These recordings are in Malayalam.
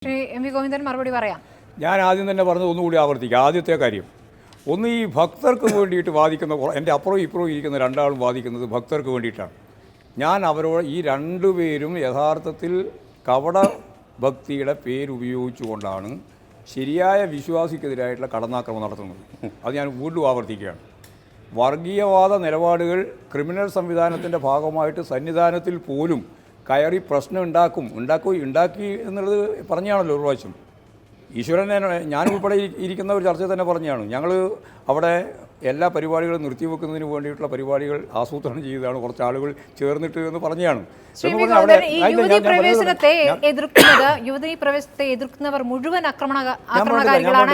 ശ്രീ എം വി ഗോവിന്ദൻ മറുപടി പറയാം. ഞാൻ ആദ്യം തന്നെ പറഞ്ഞത് ഒന്നുകൂടി ആവർത്തിക്കാം. ആദ്യത്തെ കാര്യം, ഒന്ന് ഈ ഭക്തർക്ക് വേണ്ടിയിട്ട് വാദിക്കുന്ന, എൻ്റെ അപ്പുറവും ഇപ്പുറവും ഇരിക്കുന്ന രണ്ടാളും വാദിക്കുന്നത് ഭക്തർക്ക് വേണ്ടിയിട്ടാണ്. ഞാൻ അവരോട് ഈ രണ്ടുപേരും യഥാർത്ഥത്തിൽ കപട ഭക്തിയുടെ പേരുപയോഗിച്ചുകൊണ്ടാണ് ശരിയായ വിശ്വാസിക്കെതിരായിട്ടുള്ള കടന്നാക്രമണം നടത്തുന്നത്. അത് ഞാൻ വീണ്ടും ആവർത്തിക്കുകയാണ്. വർഗീയവാദ നിലപാടുകൾ ക്രിമിനൽ സംവിധാനത്തിൻ്റെ ഭാഗമായിട്ട് സന്നിധാനത്തിൽ പോലും കയറി പ്രശ്നം ഉണ്ടാക്കി എന്നുള്ളത് പറഞ്ഞാണല്ലോ ഒരു പ്രാവശ്യം. ഈശ്വരനെ ഞാൻ ഉൾപ്പെടെ ഇരിക്കുന്ന ഒരു ചർച്ച തന്നെ പറഞ്ഞാണ്. ഞങ്ങൾ അവിടെ എല്ലാ പരിപാടികളും നിർത്തിവെക്കുന്നതിന് വേണ്ടിയിട്ടുള്ള പരിപാടികൾ ആസൂത്രണം ചെയ്തതാണ്, കുറച്ച് ആളുകൾ ചേർന്നിട്ട് എന്ന് പറഞ്ഞാണ്. യുവതീ പ്രവേശനത്തെ എതിർക്കുന്നവർ മുഴുവൻ ആക്രമണകാരികളാണ്.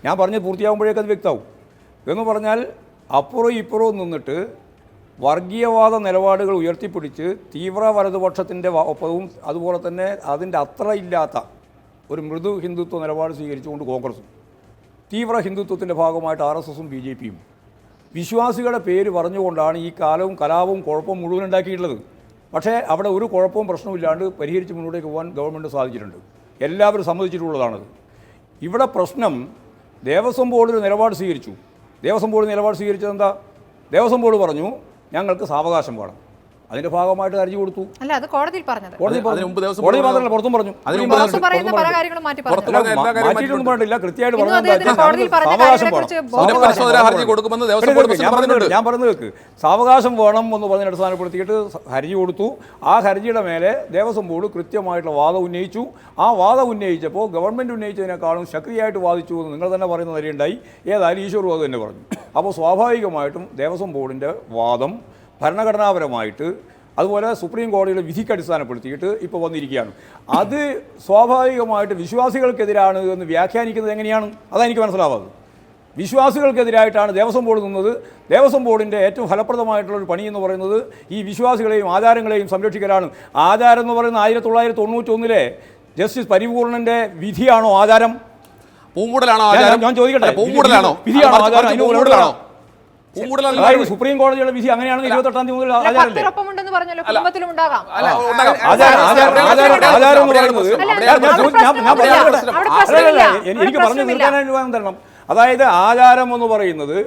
ഞാൻ പറഞ്ഞ് പൂർത്തിയാകുമ്പോഴേക്കും അത് വ്യക്തമാവും. എന്ന് പറഞ്ഞാൽ അപ്പുറവും ഇപ്പുറവും നിന്നിട്ട് വർഗീയവാദ നിലപാടുകൾ ഉയർത്തിപ്പിടിച്ച് തീവ്ര വലതുപക്ഷത്തിൻ്റെ ഒപ്പവും അതുപോലെ തന്നെ അതിൻ്റെ അത്ര ഇല്ലാത്ത ഒരു മൃദു ഹിന്ദുത്വ നിലപാട് സ്വീകരിച്ചുകൊണ്ട് കോൺഗ്രസും, തീവ്ര ഹിന്ദുത്വത്തിൻ്റെ ഭാഗമായിട്ട് RSSും BJPയും വിശ്വാസികളുടെ പേര് പറഞ്ഞുകൊണ്ടാണ് ഈ കാലവും കലാപവും കുഴപ്പവും മുഴുവൻ ഉണ്ടാക്കിയിട്ടുള്ളത്. പക്ഷേ അവിടെ ഒരു കുഴപ്പവും പ്രശ്നമില്ലാണ്ട് പരിഹരിച്ച് മുന്നോട്ടേക്ക് പോകാൻ ഗവൺമെൻറ് സാധിച്ചിട്ടുണ്ട്. എല്ലാവരും സമ്മതിച്ചിട്ടുള്ളതാണത്. ഇവിടെ പ്രശ്നം ദേവസ്വം ബോർഡ് നിലപാട് സ്വീകരിച്ചു. ദേവസ്വം ബോർഡ് നിലപാട് സ്വീകരിച്ചത് എന്താ? ദേവസ്വം ബോർഡ് പറഞ്ഞു ഞങ്ങൾക്ക് സാവകാശം വേണം. അതിന്റെ ഭാഗമായിട്ട് ഹർജി കൊടുത്തു. അല്ല, അത് കോടതിയിൽ പറഞ്ഞത്. കോടതി മാത്രമല്ല, പുറത്തും പറഞ്ഞു. മാറ്റിയിട്ടൊന്നും പറഞ്ഞില്ല, കൃത്യമായിട്ട് പറഞ്ഞു. ഞാൻ പറഞ്ഞു വെക്ക്, സാവകാശം വേണം എന്ന് പറഞ്ഞ അടിസ്ഥാനപ്പെടുത്തിയിട്ട് ഹർജി കൊടുത്തു. ആ ഹർജിയുടെ മേലെ ദേവസ്വം ബോർഡ് കൃത്യമായിട്ടുള്ള വാദം ഉന്നയിച്ചു. ആ വാദം ഉന്നയിച്ചപ്പോൾ ഗവൺമെൻറ് ഉന്നയിച്ചതിനേക്കാളും ശക്തിയായിട്ട് വാദിച്ചു എന്ന് നിങ്ങൾ തന്നെ പറയുന്ന നിലയുണ്ടായി. ഏതായാലും ഈശ്വർ അത് തന്നെ പറഞ്ഞു. അപ്പോൾ സ്വാഭാവികമായിട്ടും ദേവസ്വം ബോർഡിൻ്റെ വാദം ഭരണഘടനാപരമായിട്ട് അതുപോലെ സുപ്രീം കോടതിയുടെ വിധിക്ക് അടിസ്ഥാനപ്പെടുത്തിയിട്ട് ഇപ്പോൾ വന്നിരിക്കുകയാണ്. അത് സ്വാഭാവികമായിട്ട് വിശ്വാസികൾക്കെതിരാണ് എന്ന് വ്യാഖ്യാനിക്കുന്നത് എങ്ങനെയാണ്? അതെനിക്ക് മനസ്സിലാവാതെ. വിശ്വാസികൾക്കെതിരായിട്ടാണ് ദേവസ്വം ബോർഡ് നിന്നത്. ദേവസ്വം ബോർഡിൻ്റെ ഏറ്റവും ഫലപ്രദമായിട്ടുള്ളൊരു പണി എന്ന് പറയുന്നത് ഈ വിശ്വാസികളെയും ആചാരങ്ങളെയും സംരക്ഷിക്കലാണ്. ആചാരം എന്ന് പറയുന്നത് 1991 ജസ്റ്റിസ് പരിപൂർണൻ്റെ വിധിയാണോ ആചാരം? ഞാൻ ചോദിക്കട്ടെ, വിധിയാണോ ആചാരം? സുപ്രീം കോടതിയുടെ വിധി അങ്ങനെയാണെങ്കിൽ 28-ാം തീയതി മുതൽ എനിക്ക് പറഞ്ഞു തീർക്കാനായിട്ട് തരണം. അതായത് ആചാരം എന്ന് പറയുന്നത്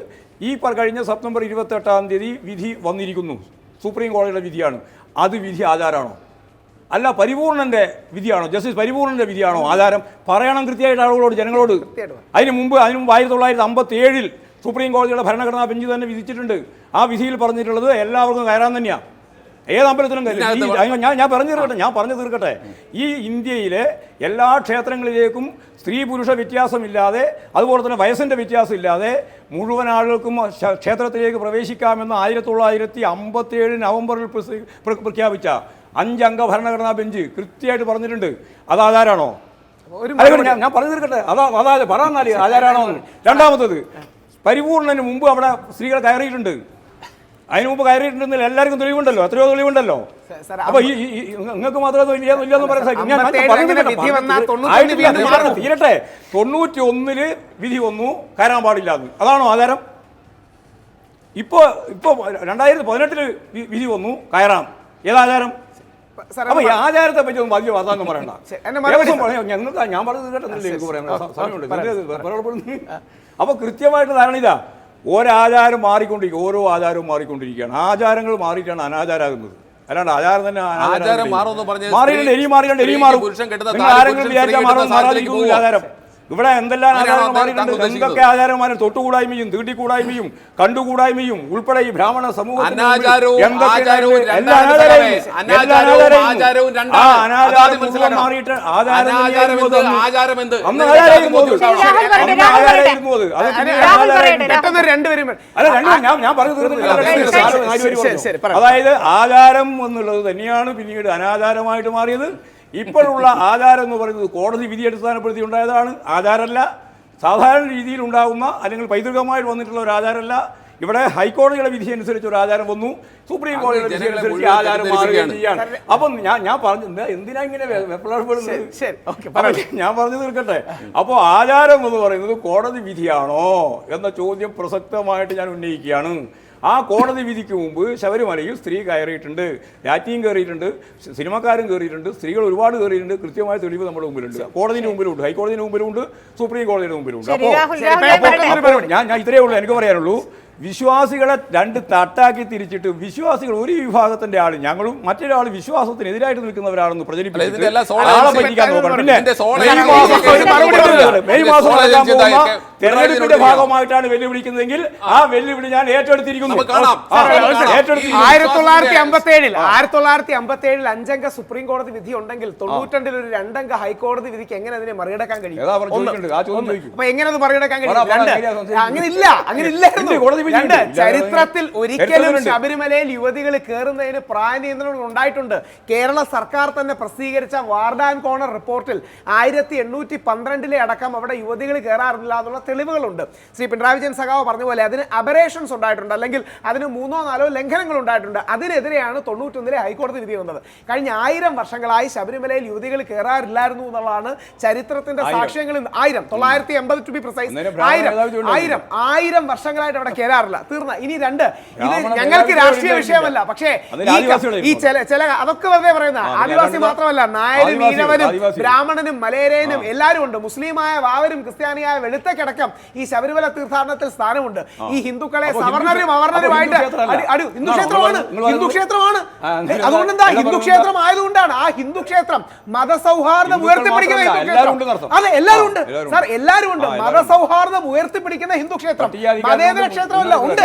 ഈ കഴിഞ്ഞ സെപ്റ്റംബർ 28-ാം തീയതി വിധി വന്നിരിക്കുന്നു, സുപ്രീം കോടതിയുടെ വിധിയാണ്. അത് വിധി ആചാരമാണോ? അല്ല, പരിപൂർണന്റെ വിധിയാണോ? ജസ്റ്റിസ് പരിപൂർണന്റെ വിധിയാണോ ആചാരം? പറയണം കൃത്യമായിട്ട് ആളുകളോട്, ജനങ്ങളോട്. അതിനു മുമ്പ് 1957 സുപ്രീം കോടതിയുടെ ഭരണഘടനാ ബെഞ്ച് തന്നെ വിധിച്ചിട്ടുണ്ട്. ആ വിധിയിൽ പറഞ്ഞിട്ടുള്ളത് എല്ലാവർക്കും കയറാൻ തന്നെയാണ്, ഏത് അമ്പലത്തിലും. ഞാൻ പറഞ്ഞു തീർക്കട്ടെ. ഈ ഇന്ത്യയിലെ എല്ലാ ക്ഷേത്രങ്ങളിലേക്കും സ്ത്രീ പുരുഷ വ്യത്യാസമില്ലാതെ, അതുപോലെ തന്നെ വയസ്സിൻ്റെ വ്യത്യാസമില്ലാതെ മുഴുവൻ ആളുകൾക്കും ക്ഷേത്രത്തിലേക്ക് പ്രവേശിക്കാമെന്ന് 1957 നവംബറിൽ പ്രഖ്യാപിച്ച 5 അംഗ ഭരണഘടനാ ബെഞ്ച് കൃത്യമായിട്ട് പറഞ്ഞിട്ടുണ്ട്. അത് ആചാരാണോ? ഞാൻ പറഞ്ഞു തീർക്കട്ടെ. അതായത് പറയാന്നാല് ആചാരാണോ? രണ്ടാമത്തത്, പരിപൂർണന് മുമ്പ് അവിടെ സ്ത്രീകൾ കയറിയിട്ടുണ്ട്. അതിന് മുമ്പ് കയറിയിട്ടുണ്ടെങ്കിൽ എല്ലാവർക്കും തെളിവുണ്ടല്ലോ, എത്രയോ തെളിവുണ്ടല്ലോ. അപ്പൊ ഈ നിങ്ങൾക്ക് മാത്രമേ ഇല്ലെന്ന് പറയാൻ സാധിക്കും. തീരട്ടെ, 91 വിധി വന്നു കയറാൻ പാടില്ലാന്ന്. അതാണോ ആചാരം? ഇപ്പോ 2018 വിധി വന്നു കയറാം. ഏതാചാരം? അപ്പൊ ഈ ആചാരത്തെ പറ്റി ഒന്നും വലിയ വാദം പറയണ്ട. ഞാൻ പറഞ്ഞത് കേട്ടെന്നില്ല, എനിക്ക് പറയാൻ സമയമുണ്ട്. അപ്പൊ കൃത്യമായിട്ട് ധാരണ ഇതാ, ഓരോ ആചാരവും മാറിക്കൊണ്ടിരിക്കുകയാണ്. ആചാരങ്ങൾ മാറിയിട്ടാണ് അനാചാരാകുന്നത്. അല്ലാണ്ട് ആചാരം തന്നെ മാറിയിട്ടുണ്ട്. എരി മാറിയുണ്ട്, എരി മാറും. ആരെങ്കിലും വിചാരിച്ചാൽ മാറാതിരിക്കുന്നില്ല ആചാരം. ഇവിടെ എന്തെല്ലാം ആചാരങ്ങൾ മാറിയിട്ടുണ്ട്. എന്തൊക്കെ ആചാരന്മാരും തൊട്ടുകൂടായ്മയും തീട്ടിക്കൂടായ്മയും കണ്ടുകൂടായ്മയും ഉൾപ്പെടെ ഈ ബ്രാഹ്മണ സമൂഹത്തിൽ അതായത് ആചാരം എന്നുള്ളത് തന്നെയാണ് പിന്നീട് അനാചാരമായിട്ട് മാറിയത്. ഇപ്പോഴുള്ള ആചാരം എന്ന് പറയുന്നത് കോടതി വിധി അടിസ്ഥാനപ്പെടുത്തി ഉണ്ടായതാണ്, ആചാരമല്ല. സാധാരണ രീതിയിൽ ഉണ്ടാകുന്ന അല്ലെങ്കിൽ പൈതൃകമായിട്ട് വന്നിട്ടുള്ള ഒരു ആചാരമല്ല. ഇവിടെ ഹൈക്കോടതിയുടെ വിധി അനുസരിച്ച് ഒരു ആചാരം വന്നു, സുപ്രീം കോടതിയുടെ വിധി അനുസരിച്ച് ആചാരം മാറുകയും ചെയ്യാണ്. അപ്പം ഞാൻ പറഞ്ഞു എന്തിനാ ഇങ്ങനെ ഞാൻ പറഞ്ഞു തീർക്കട്ടെ. അപ്പോൾ ആചാരം എന്ന് പറയുന്നത് കോടതി വിധിയാണോ എന്ന ചോദ്യം പ്രസക്തമായിട്ട് ഞാൻ ഉന്നയിക്കുകയാണ്. ആ കോടതി വിധിക്ക് മുമ്പ് ശബരിമലയിൽ സ്ത്രീ കയറിയിട്ടുണ്ട്, രാജ്ഞിയും കയറിയിട്ടുണ്ട്, സിനിമക്കാരും കയറിയിട്ടുണ്ട്, സ്ത്രീകൾ ഒരുപാട് കയറിയിട്ടുണ്ട്. കൃത്യമായ തെളിവ് നമ്മുടെ മുമ്പിലുണ്ട്. കോടതിയുടെ മുമ്പിലുണ്ട്, ഹൈക്കോടതിയുടെ മുമ്പിലുണ്ട്, സുപ്രീം കോടതിയുടെ മുമ്പിലുണ്ട്. അപ്പോൾ ഞാൻ ഇത്രയേ ഉള്ളൂ എനിക്ക് പറയാനുള്ളൂ. വിശ്വാസികളെ രണ്ട് തട്ടാക്കി തിരിച്ചിട്ട് വിശ്വാസികൾ ഒരു വിഭാഗത്തിന്റെ ആള് ഞങ്ങളും മറ്റൊരാൾ വിശ്വാസത്തിനെതിരായിട്ട് നിൽക്കുന്നവരാണെന്ന് പ്രചരിപ്പിച്ചിട്ട് ആളെ പറ്റിക്കാൻ നോക്കണം. പിന്നെ മെയ് മാസം നടക്കാൻ പോകുന്ന തെരഞ്ഞെടുപ്പിന്റെ ഭാഗമായിട്ടാണ് വെല്ലുവിളിക്കുന്നതെങ്കിൽ ആ വെല്ലുവിളി ഞാൻ ഏറ്റെടുത്തിരിക്കുന്നു. 1957 5 അംഗ സുപ്രീം കോടതി വിധി ഉണ്ടെങ്കിൽ 92 ഒരു 2 അംഗ ഹൈക്കോടതി വിധിക്ക് എങ്ങനെ അതിനെ മറികടക്കാൻ കഴിയും? അപ്പൊ എങ്ങനെ അത് മറികടക്കാൻ കഴിയും? അങ്ങനെ ഇല്ലായിരുന്നു. ചരിത്രത്തിൽ ഒരിക്കലും ശബരിമലയിൽ യുവതികൾ കയറുന്നതിന് പ്രായ നിയന്ത്രണം ഉണ്ടായിട്ടുണ്ട്. കേരള സർക്കാർ തന്നെ പ്രസിദ്ധീകരിച്ച വാർഡ് ആൻഡ് കോർണർ റിപ്പോർട്ടിൽ 1812 അടക്കം അവിടെ യുവതികൾ കയറാറില്ല എന്നുള്ള തെളിവുകളുണ്ട്. ശ്രീ പിണറായി വിജയൻ സഖാവ് പറഞ്ഞ പോലെ അതിന് അബറേഷൻസ് ഉണ്ടായിട്ടുണ്ട്, അല്ലെങ്കിൽ അതിന് 3 or 4 ലംഘനങ്ങൾ ഉണ്ടായിട്ടുണ്ട്. അതിനെതിരെയാണ് 91 ഹൈക്കോടതി വിധി വന്നത്. കഴിഞ്ഞ 1000 വർഷങ്ങളായി ശബരിമലയിൽ യുവതികൾ കയറാറില്ലായിരുന്നു എന്നുള്ളതാണ് ചരിത്രത്തിന്റെ സാക്ഷ്യങ്ങൾ. 1980 ടു ബി പ്രിസൈസ് 1000 വർഷങ്ങളായിട്ട് അവിടെ കയറാറില്ല. തീർന്ന. ഇനി 2, ഇത് ഞങ്ങൾക്ക് രാഷ്ട്രീയ വിഷയമല്ല, പക്ഷേ ഈ ചില അതൊക്കെ വെറുതെ പറയുന്ന ആദിവാസി മാത്രമല്ല, നായരും ഈഴവനും ബ്രാഹ്മണനും മലയരേനും എല്ലാവരും ഉണ്ട്. മുസ്ലിമായ വാവരും ക്രിസ്ത്യാനിയായ വെളുത്തക്കടക്കം ഈ ശബരിമല തീർത്ഥാടനത്തിൽ സ്ഥാനമുണ്ട്. ഈ ഹിന്ദുക്കളെ സവർണരും അവർണരുമായിട്ട് ഹിന്ദു ക്ഷേത്രമാണ്. അതുകൊണ്ട് എന്താ ഹിന്ദു ക്ഷേത്രം ആയതുകൊണ്ടാണ് ആ ഹിന്ദു ക്ഷേത്രം മതസൗഹാർദ്ദം ഉയർത്തിപ്പിടിക്കുന്ന ഹിന്ദു ക്ഷേത്രം. അതെ, എല്ലാവരും ഉണ്ട് സാർ, എല്ലാവരും ഉണ്ട്. മതസൗഹാർദ്ദം ഉയർത്തിപ്പിടിക്കുന്ന ഹിന്ദു ക്ഷേത്രം, മതേതര ക്ഷേത്രമല്ല. ഉണ്ട്.